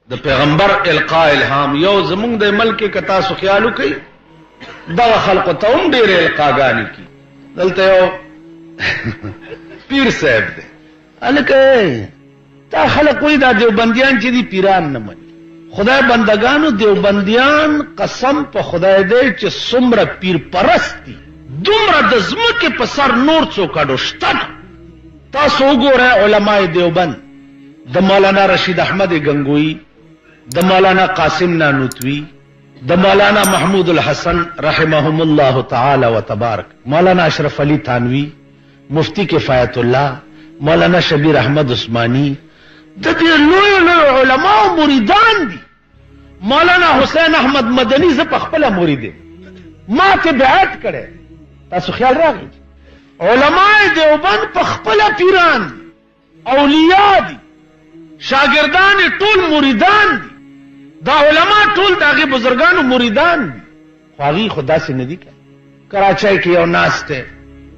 د پیغمبر القاء الهام یو زمونږ د ملک کې کتا سو خیالو کوي دا خلق ته هم ډېر القاګانی کی دلته یو پیر صاحب دی الکه تا خلق وی دا دیوبندیان چې دي پیران نه مني خدای بندگانو دیوبندیان قسم په خدای دی چې څومره پیر پرست دي دومره د ځمکې په سر نور څوک اډو شته نه. تاسو وګورئ علماء دیوبند د مولانا رشید احمد گنگوئی، د مولانا قاسم نانوتوی، د مولانا محمود الحسن رحمهم الله تعالی و تبارک، مولانا اشرف علی تھانوی، مفتی کفایت الله، مولانا شبیر احمد عثمانی، د دې لوی علماء مریدان دي. مولانا حسین احمد مدنی زه په خپل مرید ما ته بیعت کړي. تاسو خیال راغی علماء دیوبند په خپل پیران اولیاء دي، شاگردان ټول مریدان دي، دا علماء ټول داغه بزرگانو مریدان دي. خواږي خدا سے ندی کا کراچۍ کې یو ناس ته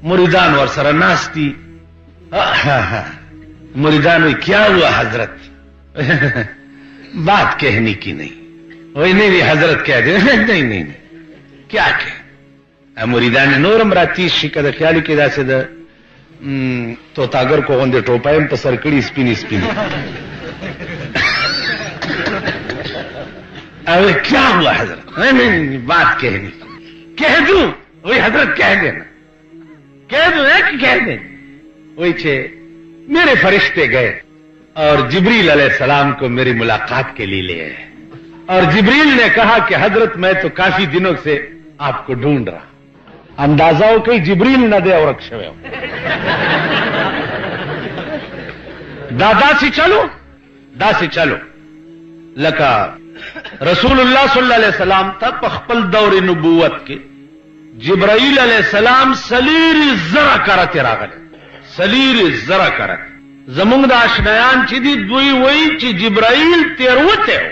مریدان ور سره ناس دي. मुरीदान में क्या हुआ हजरत बात कहने की नहीं, वही नहीं हजरत कह दे नहीं नहीं क्या कह मुरीदान ने नोरम राती शिकद ख्याल की दासे द तो तागर को होंदे टोपायम पर सरकड़ी स्पिनी स्पिनी अरे क्या हुआ हजरत नहीं नहीं बात कहनी कह दूं वही हजरत कह देना कह दूं कह दे वही छे मेरे फरिश्ते गए और जिब्रील अलैहिस्सलाम को मेरी मुलाकात के लिए ले आए और जिब्रील ने कहा कि हजरत मैं तो काफी दिनों से आपको ढूंढ रहा. अंदाजा हो कहीं जिब्रील न दे और अक्षय दासी चलो लका रसूलुल्लाह सल्लल्लाहु अलैहि वसल्लम तक खपल दौर नबूवत के जिब्राइल अलैहिस्सलाम सलीर जरा करते रागले सलीर जरा करत जमुंग द आशनायान ची दी दुई वही ची जिब्राइल तेरवते हो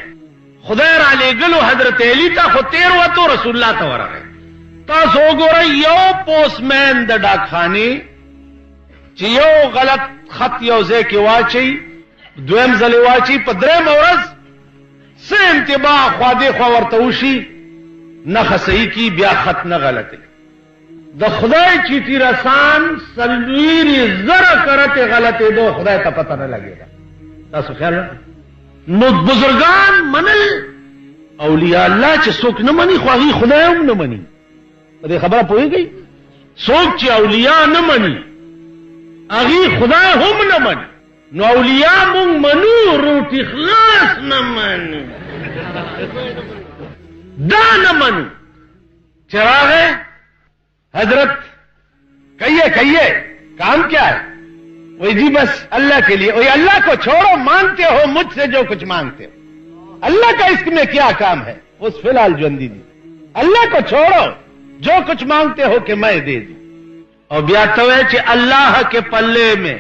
खुदाई रा लेगलो हजरत अली ता खो तेरवतो रसूलुल्लाह ता वरगे तासो गोरे यो पोस्टमैन द डाकखाने ची यो गलत खत यो जे के वाची द्वम जले वाची पदरे मौरज से इंतबा ख्वादे ख्वावरतौशी न खसई की ब्या खत न गलत द खुदाई चीटी रसान सलवीर जरा करते गलते दो खुदाई का पता न लगेगा. तासो ख्याल नो बुजुर्गान मनल औलिया अल्लाह च सोक न मनी ख्वाही खुदाई हम न मनी बदे खबर पोई गई सोक च औलिया न मनी अगी खुदाई हम न मनी नो औलिया मुंग मनु रोटी खलास न मनु दा न मनु चरागे हजरत कहिए काम क्या है? वही जी बस अल्लाह के लिए. वही अल्लाह को छोड़ो मांगते हो मुझसे जो कुछ मांगते हो अल्लाह का इसमें क्या काम है? उस फिलहाल जंदी दी अल्लाह को छोड़ो जो कुछ मांगते हो कि मैं दे दी. और ब्यातो है कि अल्लाह के पल्ले में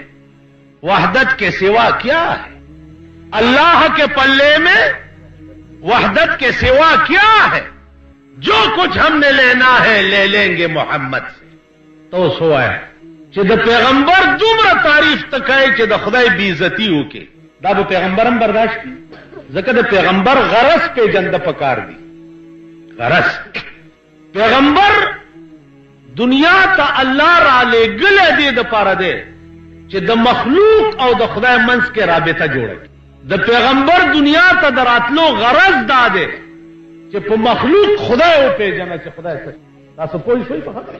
वहदत के सिवा क्या है? अल्लाह के पल्ले में वहदत के सिवा क्या है? जो कुछ हमने लेना है ले लेंगे मोहम्मद से. तो सोआ है कि द पैगंबर दुमरा तारीफ तक है कि द खुदाई बेइज्जती हो के दाब पैगंबर हम बर्दाश्त की जकद पैगंबर गरस पे जंद पकार दी गरस पैगंबर दुनिया ता अल्लाह राले गले दे द पारा दे कि द मखलूक और द खुदाई मंस के राबता जोड़े. द पैगंबर दुनिया ता दरातलो गरज दा दे कि पे मखलूक खुदा पे जाना से खुदा से तासो कोई सोई खबर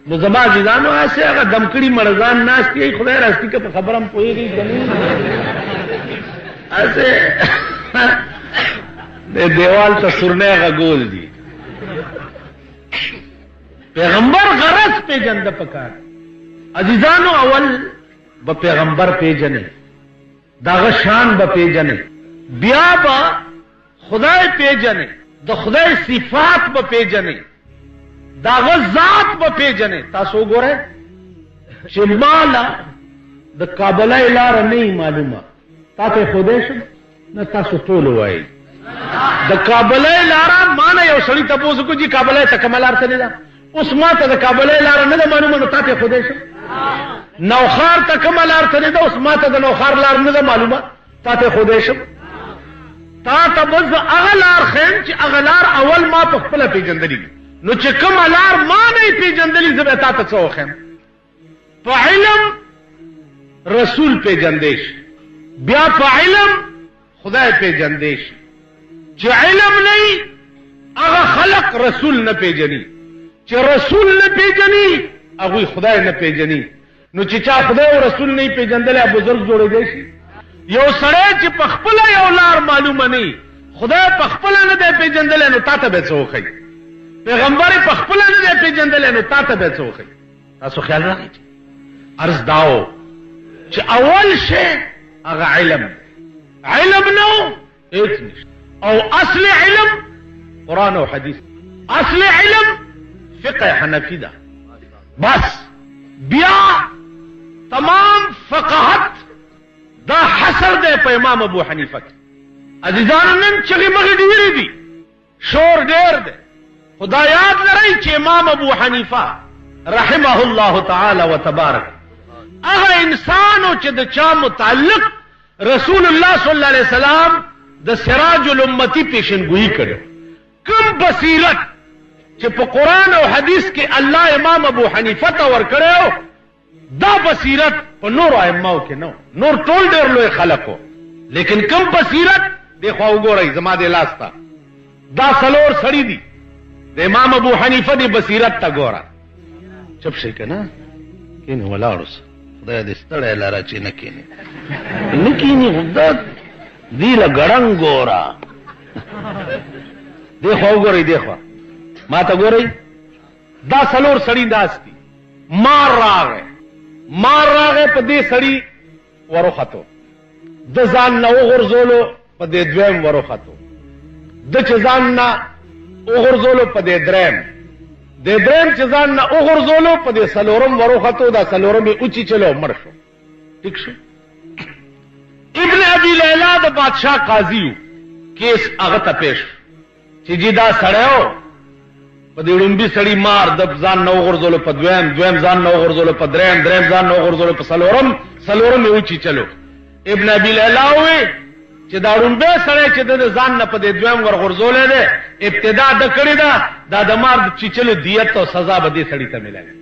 नो जमा जिदानो ऐसे अगर दमकड़ी मरजान नास्ती है खुदा रास्ती के खबर हम पोई गई जमीन ऐसे देवाल तो सुरने का गोल दी पैगंबर गरज पे जंद पकार अजीजानो अवल ब पैगंबर पे जने दाग शान ब पे जने बिया बा खुदा पे जने द खुदाई सिफात ब पे जने दाग जात ब पे जने. तासो गोरे शिमाला द काबला इलार नहीं मालूमा ताते खुदेश न तासो टोलो आई द काबला इलारा माना यो सड़ी तपोस को जी काबला तकमलार तने दा उस माता द काबला इलारा न मालूमा न ताते खुदेश नौखार तकमलार तने दा उस माता द नौखार लार न मालूमा ताते खुदेश تا ته بس هغه لار خیم چې هغه لار اول ما په خپله پېژندلي نو چې کومه لار ما نه یې پېژندلي زه به تا ته څه وښیم په علم رسول پېژندی شي بیا په علم خدای پېژندی شي چې علم نه هغه خلق رسول نه پېژني چې رسول نه پېژني هغوی خدای نه پېژني نو چې چا خدای او رسول نه یې پېژندلی بزرګ جوړېدی شي یو سړی چې په خپله یو لار معلومه نه خدای په خپله نه دی پېژندلی نو تا ته به څه وښیي پیغمبر یې په خپله نه دی پېژندلی نو تا ته به څه وښیي تاسو خیال راغی عرض داو چې اول شی هغه علم نو هیڅ نشته او اصل علم قرآن او حدیث اصل علم فقه حنفی ده بس بیا تمام فقهت دا حصر دی په امام ابو حنیفه کې عزیزانو نن چغې مغې ډېرې دي شور ډېر دی خدا یاد لرئ چې امام ابو حنیفه رحمه الله تعالی و تبارک هغه انسانو چې د چا متعلق رسول الله صلی الله علیه وسلم د سراج الامتی پیشنګویی کړو کوم بصیرت چې په قرآن او حدیث کې الله امام ابو حنیفه ته ورکړی دا بصیرت په نورو ائمهو کې نه نور ټول ډېر لوی خلکو لیکن کوم بصیرت دی خوا وګورئ زما د لاس ته دا څلور سړي دي د امام ابو حنیفه دی بصیرت ته ګوره چپ شئ که نه کینې ولاړ اوسه خدای دې ستړی لاره چې نه کینې نه کینې خو دی له ګړنګ ګوره دی خوا وګورئ دی خوا ما ته ګورئ دا څلور سړي ناست دي مار راغی په دې سړي وروختو د ځان نه وغورځولو په دې دویم وروختو د چې ځان نه وغورځولو په دې دریم د دریم چې ځان نه وغورځولو په دې څلورم وروختو دا څلورم یې اوچی چلو مړ شو ټیک شو ابن ابي لیلا د بادشاہ قاضي و کیس هغه ته پیش چې جی دا سړی و په دې ړومبي سړي مار د ځان نه وغورځولو په دویم ځان نه وغورځولو په دریم ځان نه وغورځولو په څلورم یې اوچی چلو ابن ابي لیلا وی چې دا ړومبی سړی چې د ځان نه په دې دویم ورغورځولی دی ابتدا د کړې ده دا د مار د چیچلو دیت او سزا به دې سړي ته ملوي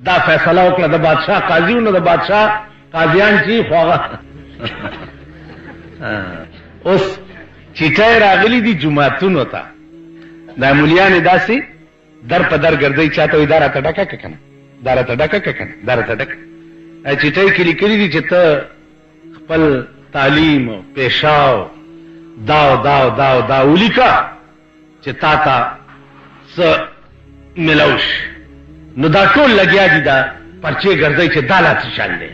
دا فیصله وکړه د بادشاه قاضي نو د بادشاه قاضیان چې خو هغه اوس چیټۍ راغلي دي جوماتونو ته دا مولیانې داسې در په در ګرځئ چاته وایي دا راته ډکه که که نه دا راته ډکه که که نه دا راته ډکه چیټۍ کې لیکلي دي چې ته خپل تعلیم او پیشاو دا ولیکه چې تا ته څه ملو شي نو دا ټول لګیا دي دا پرچې ګرځئ چې دا لا څه شان دی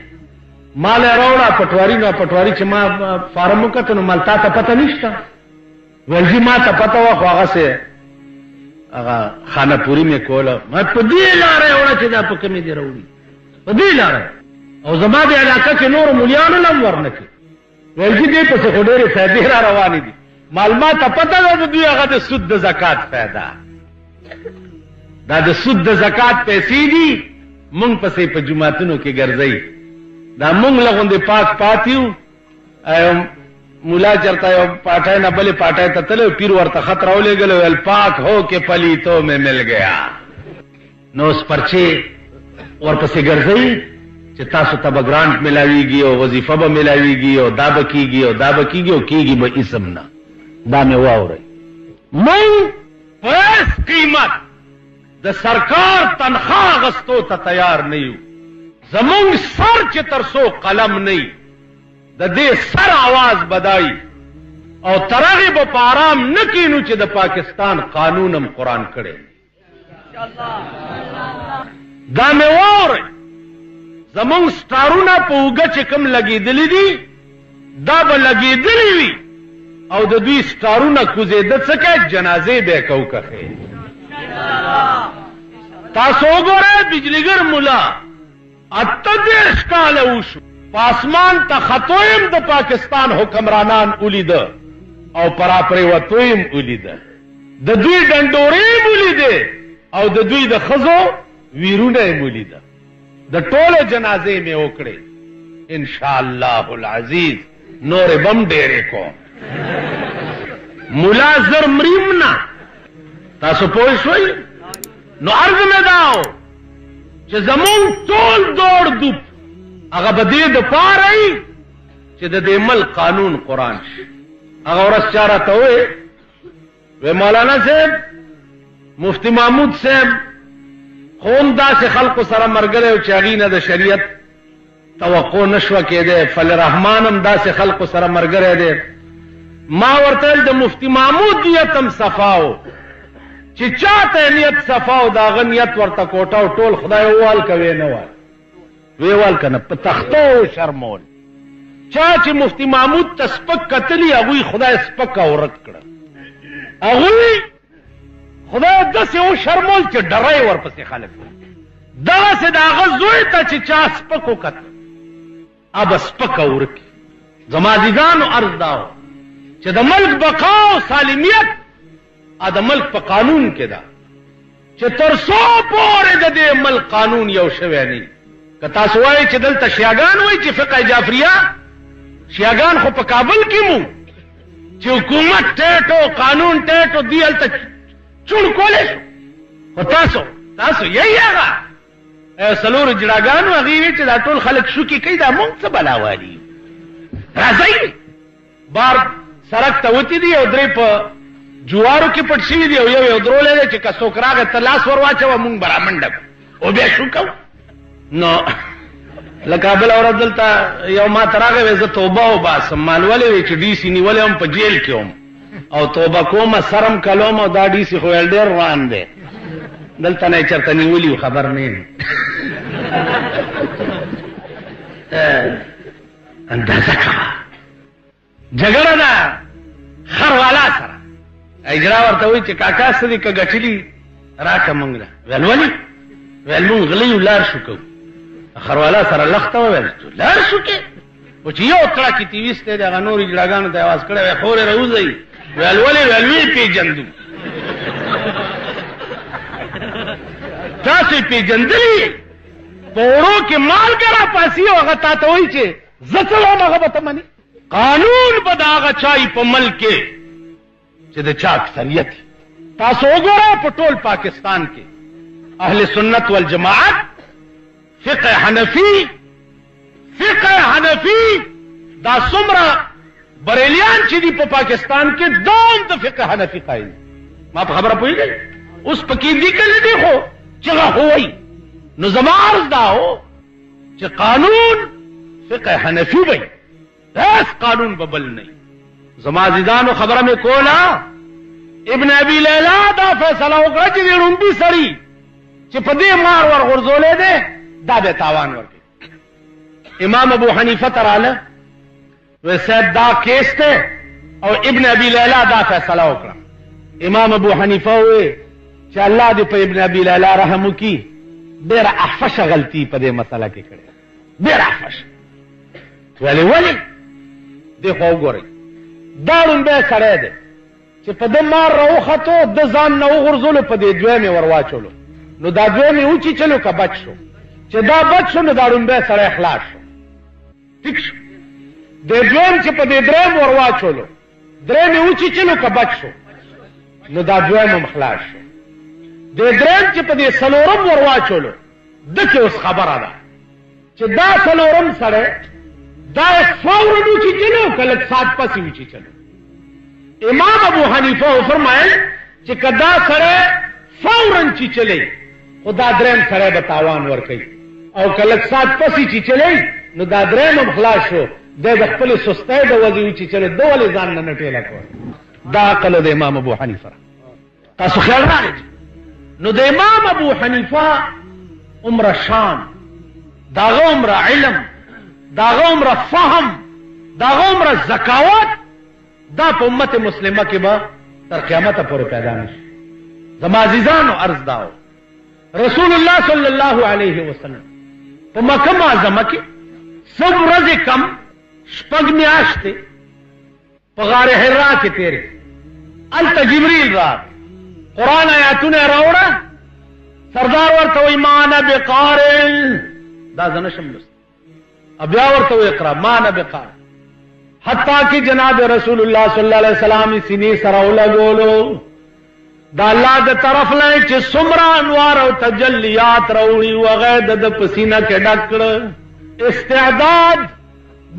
مال یې راوړه پټواري چې ما فارم وکتو نو مال تا ته پته نشته ویل جي ما ته پته وه خو هغسې هغه خانه پوري مې کوله ما په دې لاره یې وړه چې دا په کومې دې راوړي په دې لاره او زما د علاقه کې نورو ملیانو نه هم ورنه کړي ویل جي دې پسې خو ډېرې فایدې را روانې دي مال ما ته پته ده د دوی هغه د سود د زکات فایده دا د سود د زکات پیسې دي مونږ پسې په جوماتونو کې ګرځئ دا مونږ له غوندې پاک پاتې یو ملا چرته یو پاټی نه بلې پاټی ته تللی پیر ورته خط راولېږلی ویل پاک ہو کے پلیتوں میں مل گیا نو اوس پرچې ورپسې ګرځئ چې تاسو ته به ګرانټ ملاویږي او وظیفه به ملاویږي او دا به کېږي او دا به کېږي او کېږي به اسم نه دا مې واورئ مونږ په هېڅ قیمت د سرکار تنخوا اخیستو ته تیار نه یو زمونږ سر چې تر څو قلم نه وي د دې سر आवाज بدای او تر هغې به په آرام نه کینو چې د پاکستان قانون هم قرآن کړی دا مې واورئ زمونږ سټارونه په اوږه چې کوم لګېدلي دي دا به لګېدلي وي او د دوی سټارونه کوزېده څه کوي جنازې به یې کوکخې تاسو وګورئ بجلیګر ملا 38 کاله وشو په اسمان ته ختو یم د پاکستان حکمرانان ولیده او پراپرېوتو یم ولیده د دوی ډنډورې یم ولیدې او د دوی د ښځو ویرونه یم ولیده د ټولو جنازې مې وکړې انشاءالله العزیز نورې بم ډېرې کوم مولا زر مریم نه. تاسو پوه شوئ؟ نو عرض مې داو چې زمونږ ټول دوړ دوپ هغه به دې دپاره وي چې د دې ملک قانون قرآن شي. هغه ورځ چا راته وویل وی مولانا صاحب مفتی محمود صاحب خو هم داسې خلقو سره ملګری و چې هغې نه د شریعت توقع نه شوه کېدی. فلرحمان هم داسې خلقو سره ملګری دی. ما ورته ویل د مفتی محمود نیت هم صفا و چې چاته نیت صفا و د هغه نیت ورته کوټه و ټول خدای ووال که وی نه وال وی وال که نه په تخته و شرمول. چا چې مفتی محمود ته سپک کتلي هغوی خدای سپک او ورک کړه. هغوی خدای داسې وشرمول چې ډری ورپسې خلک دغسې د هغه زوی ته چې چا سپک وکتل ابه سپک او ورک. زما عزیزانو عرض دا و چې د ملک بقا او سالمیت د ملک په قانون کې ده چې تر څو پورې د دې ملک قانون یو شوی نه. که تاسو وایئ چې دلته شیعګان وایي چې فقه جعفریه شیعګان خو په کابل کې مو چې حکومت ټیټو قانون ټیټو دی هلته چوڼ کولی شو. خو تاسو یی هغه څلورو جړاګانو هغې وی چې دا ټول خلک شوکې کوي دا مونږ څه بلاوالي راځئ بار سړک ته وتي دي او درې په جوارو کې پټ شوي دي او یو درولی دی چې که څوک راغی ته لاس ور واچوه مونږ به رامنډه کړو او بیا شو کوو. نو لکه بله ورځ دلته یو ما ته راغی وی زه توبه وباسم. مال ولې وی چې ډي سي نیولی هم په جیل کې وم او توبه کومه سرم کلوم او دا ډي سي خو ویل ډېر روان دی دلته نه یې چېرته نیولي و خبر نه یم. اندازه کوه جګړه ده خروالا سره. اجرا ورته وایي چې کاکا څه دي که ګټلي راکړه مونږ له. ویل ولې؟ ویل مونږ غلی یو لار شو کوو. خروالا سره لخته وویل لار شو کې خو چې یو کړه کې تیویستی دی هغه نورې جړاګانو ته یې اواز کړی وی خورې راوځئ. ویل ولې؟ ویل ویې پېژندو. تاسو یې پېژندلي په وړو کې مالګه راپاسي او هغه تا ته وایي چې زه څه وم هغه به ته منې. قانون به د هغه چای په ملک کې چې د چا اکثریت تاسو وګورئ په ټول پاکستان کې اهل سنت والجماعت فقه حنفی دا څومره بریلیان چې دي په پاکستان کې دوم د فقه حنفی قایل. ما په خبره پوهېږئ؟ اوس پکې دي که نه دي خو چغه خو وایي. نو زما عرض دا و چې قانون فقه حنفی وی هیڅ قانون به بل نه. زما عزیزانو خبره مې کوله ابن ابي لیلا دا فیصله وکړه چې د ړومبي سړي چې په دې مار ورغورځولی دی دا به تاوان ورکوي. امام ابو حنیفه ته راله وی صاحب دا کیس دی او ابن ابي لیلا دا فیصله وکړه. امام ابو حنیفه وی چې الله دې په ابن ابي لیلا رحم وکړي ډېره احفشه غلطي په دې مسله کې کړې ډېره احفشه. ولې دې خو وګورئ دا ړومبی سړی دی چې په ده مار راوختو د ځان نه وغورځولو په دې دویم یې ور واچولو نو دا دویم یې وچیچلو که بچ شو چې دا بچ شو نو دا ړومبی سړی خلاص شو. ټیک شو. د دویم چې په دې دریم ور واچولو دریم یې وچیچلو که بچ شو نو دا دویم هم خلاص شو. د دریم چې په دې څلورم ور واچولو ده کې اوس خبره ده چې دا څلورم سړی دا فوراً وچیچلو که لږ ساعت پسې وچیچلو. امام ابو حنیفه فرمایل چې که دا سړی فوراً چیچلی خو دا دریم سړی به تاوان ورکوي او که لږ ساعت پسې چیچلی نو دا دریم هم خلاص شو دی د خپلې سستۍ د وجې وچیچلی ده ولې ځان نه ټېله کول. دا عقل د امام ابو حنیفه. تاسو خیال راغی نو د امام ابو حنیفه عمره شان داغه عمره علم داغه عمره فهم داغه عمره ذکاوت دا په امت مسلمه کې به تر قیامته پورې پیدا نشي. زما عزیزانو عرض داو رسول الله صلی الله علیه وسلم په مکه معظمه کې څو ورځې کم شپږ میاشتې په غار حرا کې تېرې. هلته جبریل راغی قرآن آیاتونه یې راوړه. سردار ورته وایي ما نه بقارئ دا زه نشم لوستی. بیا ورته وایي اقرا ما نه بقارئ. حتیٰ کہ جناب رسول اللہ صلی اللہ علیہ وسلم سینی سره ولګولو دا الله د طرف نه چې څومره انوار او تجلیات راوړي وغه د پسینه کې ډک کړ استعداد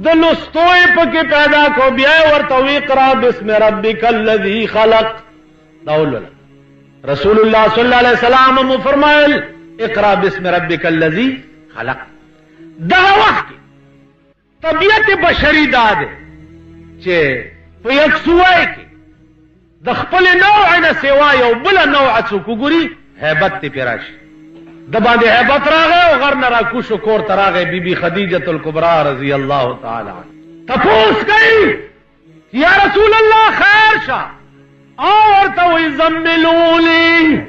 د لستوی پکې پیدا کو بیا ورته اقرا بسم ربک الذی خلق داول رسول الله صلی الله علیه وسلم مو فرمایل اقرا بسم ربک الذی خلق. دا وخت طبیعت بشری دا ده چې په یکسوای کې د خپل نوع نه سوا یو بل نوع څوک ګوري هیبت ته پیراشي د باندې هیبت راغی او غر نه راکوشو کور ته راغی بیبي خدیجه الکبرا رضی الله تعالی عنها تپوس کوي یا رسول الله خیر شه او ورته وی زملولی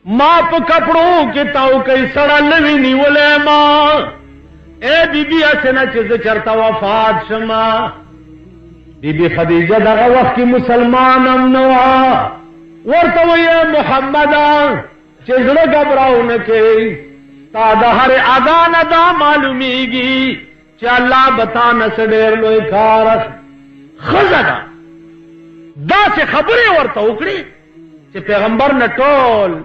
ما په کپړو کې تاو کوي سړی لوي نیولې ما اے بیبي اسنه چې زه چرته وفات شمه بیبي خدیجه دغه وخت کې مسلمانم نه وه ورته وی محمد چې زړه ګبراونه کوي تا د هر ادا نه دا معلومیږي چې الله بتا نه څه ډېر لوی کار ښځه ده داسې خبرې ورته وکړي چې پیغمبر نه ټول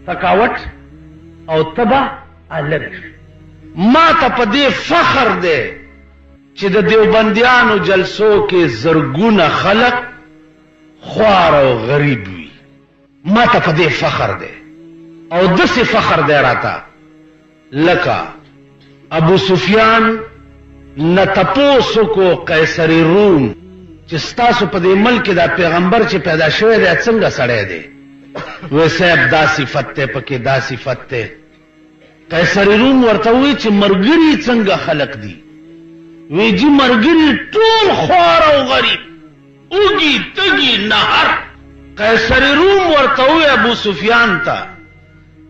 ثقاوت او تبه لرې ما ته په دې فخر دی چې د دیوبندیانو جلسو کې زرګونه خلق خوار او غریب وي ما ته په دې فخر دی او داسې فخر دی راته لکه ابو سفیان نه تپوس وکړو قیصر روم چې ستاسو په دې ملک دا پیغمبر چې پیدا شوی دی څنګه سړی دی وی صاحب دا صفت ته پکې دا صفت ته قیصر روم ورته وی چې مرګري څنګه خلق دي وی جی مرګري ټول خوار او غریب اوږي تږي نهر قیصر روم ورته وی ابو سفیان ته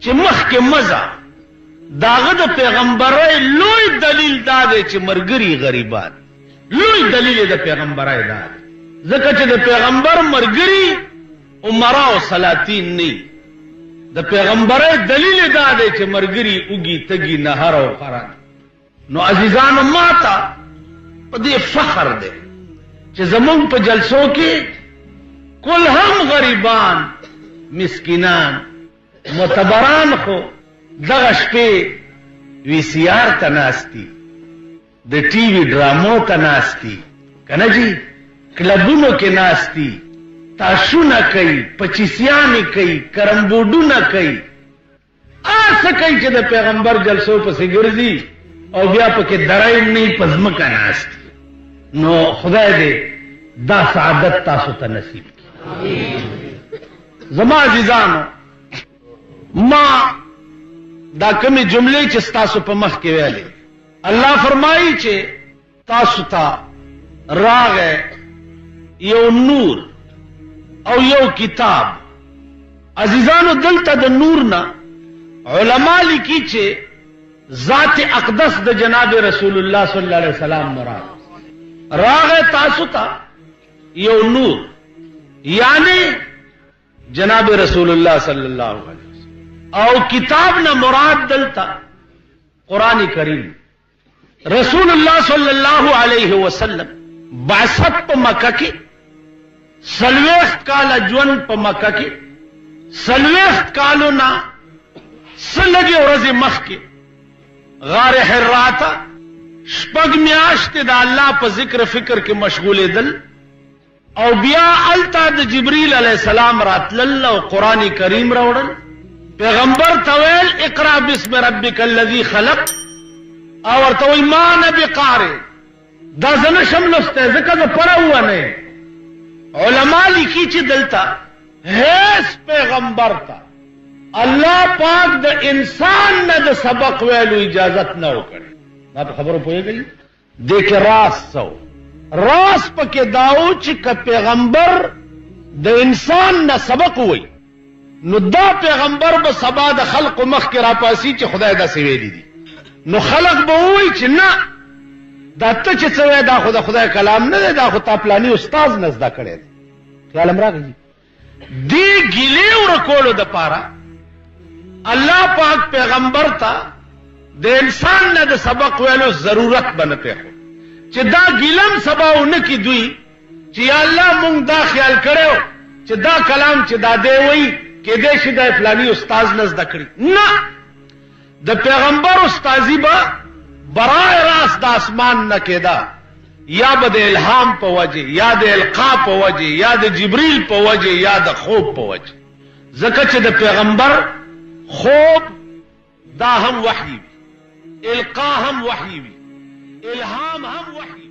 چې مخکې مزه داغه د پیغمبرای لوی دلیل دا دی چې مرګري غریبان لوی دلیل د پیغمبرای دا ځکه چې د پیغمبر مرګري عمرا او سلاطین نه د پیغمبرای دلیل دا دی چې مرګري اوږي تږي نهر او خران نو عزیزانو ماته په دې فخر دی چې زمونږ په جلسو کې کل هم غریبان مسکینان معتبران خو دغه شپې وی سی آر ته ناستي د ټي وي ډرامو ته ناستي کنه جی کلبونو کې ناستي تاشونه کوي پچیسیانې کوي کرمبوډونه کوي آسه کوي چې د پیغمبر جلسو پسې ګرځي او بیا پکې درایم نه په ځمکه ناستي نو خدای دې دا سعادت تاسو ته نصیب کړي. زما عزیزانو ما دا کمی جملې چې تاسو په مخ کې ویلې الله فرمایي چې تاسو ته راغې یو نور او یو کتاب. عزیزانو دلته د نور نه علما لیکي چې ذات اقدس د جناب رسول الله صلی الله علیه وسلم مراد راغې تاسو ته یو نور یعنی جناب رسول الله صلی الله علیه وسلم او کتاب نه مراد دلته قرآن کریم. رسول الله صلی الله علیه وسلم بعثت په مکه کې 40 کال ژوند په مکه کې 40 کالونه سلګي ورځې مخکې غار حرا ته شپږ میاشتې د الله په ذکر فکر کې مشغولې دل او بیا الته د جبرئیل علیه السلام راتلل او قرآن کریم راوړل پیغمبر تویل اقرا بسم ربک الذی خلق او ورته وی ما نه بقارئ دا زنه شملسته ځکه زه پړه ونه علما لیکي چې دلته هیڅ پیغمبر ته الله پاک د انسان نه د سبق ویلو اجازت نه وکړي. ما په خبرو پوهیږئ دې کې راس پکې داو چې که پیغمبر د انسان نه سبق وایي نو دا پیغمبر به سبا د خلق مخ کې راپاسي چې خدای دا سویلی دي نو خلق به وایي چې نه دا ته چې څه وایې دا خو د خدای کلام نه دی دا خو تا پلاني استاذ نه زده کړی دی. خیال هم راغی دې ګیلې ورکولو دپاره الله پاک پیغمبر ته د انسان نه د سبق ویلو ضرورت به نه پرېښود چې دا ګیلم سباونه کی دوی چې یا الله مونږ دا خیال کړو چې دا کلام چې دا دی وای کې دې شي د فلانی استاد نه زده کړی. نه، د پیغمبر استادی به برای راست د اسمان نه کېدا، یا به د الهام په وجه، یا د القا په وجه، یا د جبريل په وجه، یا د خوب په وجه. ځکه چې د پیغمبر خوب دا هم وحی وي، القا هم وحی وي، الهام هم وحی